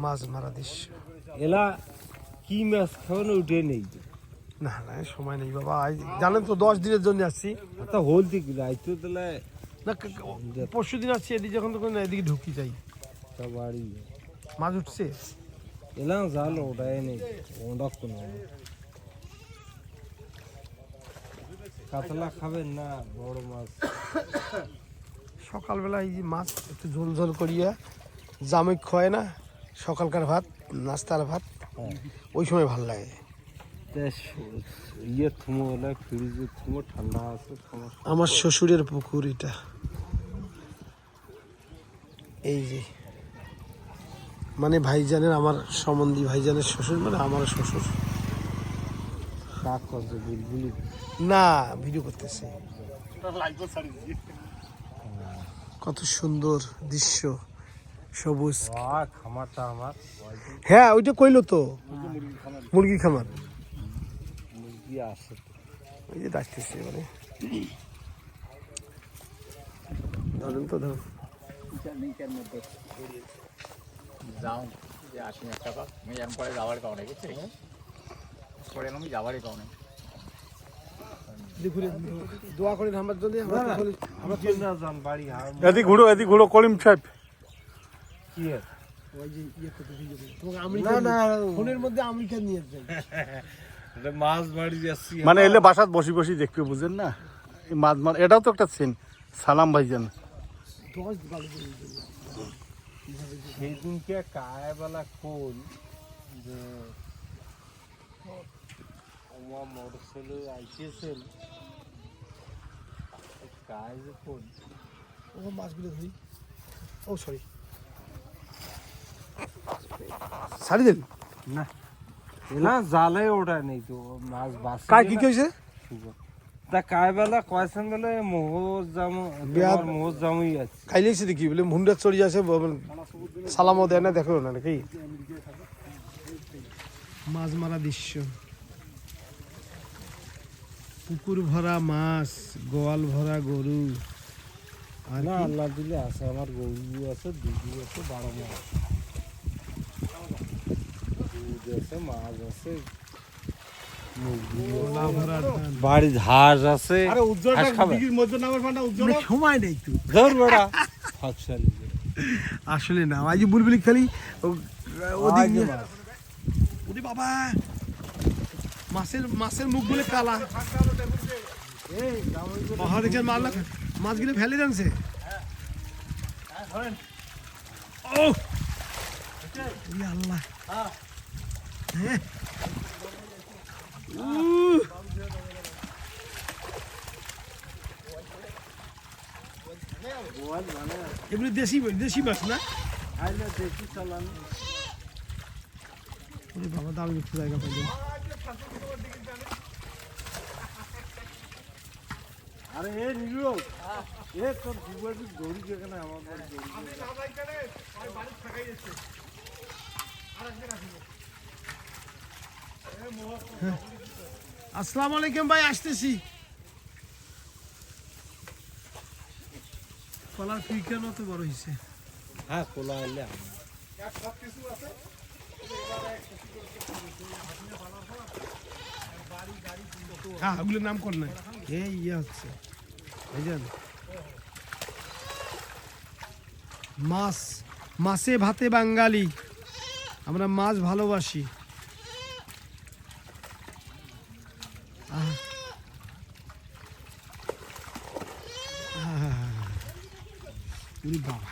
মাছ মারা দৃশ্য। এলা কি মাছ খাওয়ানো উঠে নেই না না সময় নেই বাবা, জানেন তো 10 দিনের জন্য আসছি। তা হলতে কি রাইতো তাহলে না পরশু দিন আসছি, এদিকে যখন তখন এদিকে ঢুকি যাই। তা বাড়ি মাছ উঠছে এলাম জাল ওটাই নেই ওটা কোনো কাতলা খাবেন না বড় মাছ। সকালবেলা এই যে মাছ একটু ঝোল ঝোল করিয়া জামে খয় না, সকালকার ভাত নাস্তার ভাত, ওই সময় ভালো লাগে। ইয়ে থুমো হলে ফ্রিজে থুমো ঠান্ডা আছে। আমার শ্বশুরের পুকুর এটা, এই যে মানে ভাইজানের, আমার সম্বন্ধী ভাইজানের শ্বশুর, মানে আমার শ্বশুর। কাক করছে বুলবুলি না ভিডিও করতেছে। কত সুন্দর দৃশ্য, সবুজ। খামারটা আমার হ্যাঁ ওইটা কইলো তো, মুরগি খামার। মুরগি আসে ওই যে ডাকতেছে মানে, ধরেন তো ধরুন। যাও যে আসি একটা কাপ আমি এরম পরে যাওয়ার কারণে বুঝছি পরে আমি যাওয়ারই কারণে দোয়া করেন আমার জন্য। আমরা যান বাড়ি এদিক ঘুরো করিম সাহেব। কি না না ফোনের মধ্যে আমেরিকা নিয়ে যাই, মাছ বাড়ি যাচ্ছি মানে এলে বাসাত বসি বসি দেখবে, বুঝেন না? এই মাছ মাছ এটাও তো একটা সিন। সালাম ভাইজান। সেই দিনকে কায়বেলা কোন যে আমার মোটর ছেলে আইসেছেন কাজ কোন ও মাছগুলো ধরি। ও সরি, ছাড়ি দেন না এলা জালে ওটা নেই তো মাছ বাস কার কি হয়েছে? তা কায়বেলা কয়সেন বেলা মোহর জামুই আছে খাইলেছি দেখি বলে মুন্ডা চড়ি আছে, সালামও দেয় না, দেখো না নাকি মাছ মারা দৃশ্য। পুকুর ভরা মাছ, গোয়াল ভরা গরু, আর না আল্লাহ দিলে আছে। আমার গরু আছে, দুধু আছে, 12 মাস দুধ আছে, মাছ আছে, বাড়ির হাঁস আছে। সময় নেই তো ধর বড়া আসলে না, আজ বুলবুলি খালি ওরে বাবা, মাছের মুখ গুলো কালা। দেখছেন মাছগুলো ফেলে জানছে। ও আল্লাহ, এগুলো দেশি মাছ না? দেখি চালান বাবা দারুণ একটু জায়গা পাইলেন। আরে এ নিলো এ তোর দুবারই দড়ি যেখানে আমার আসসালামু আলাইকুম ভাই, আসতেছি। কলার পিক কেন তো বড় হয়েছে? হ্যাঁ কোলা এলে হ্যাঁ ওগুলোর নাম কর না, এই ইয়ে হচ্ছে বুঝলেন। মাছ, মাছে ভাতে বাঙালি, আমরা মাছ ভালোবাসি। বাবা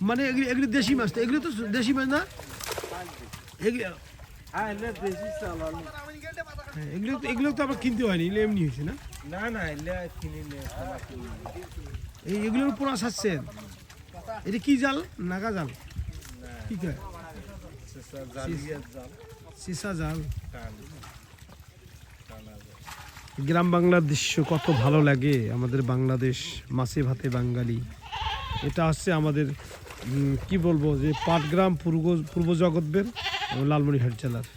মানে এগুলো দেশি মাছ তো, এগুলো তো দেশি মাছ না? এগুলো তো আবার কিনতে হয়নি, এগুলো এমনি হয়েছে না? না না এলে কিনে এগুলোর পোনা ছাড়ছেন। এটা কি জাল? নাগা জাল? কি কয়? সিসা জাল। গ্রাম বাংলার দৃশ্য কত ভালো লাগে আমাদের বাংলাদেশ, মাছে ভাতে বাঙালি। এটা হচ্ছে আমাদের কি বলবো যে পাটগ্রাম পূর্ব জগৎবের লালমনিরহাট জেলার।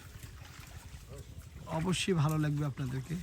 অবশ্যই ভালো লাগবে আপনাদেরকে।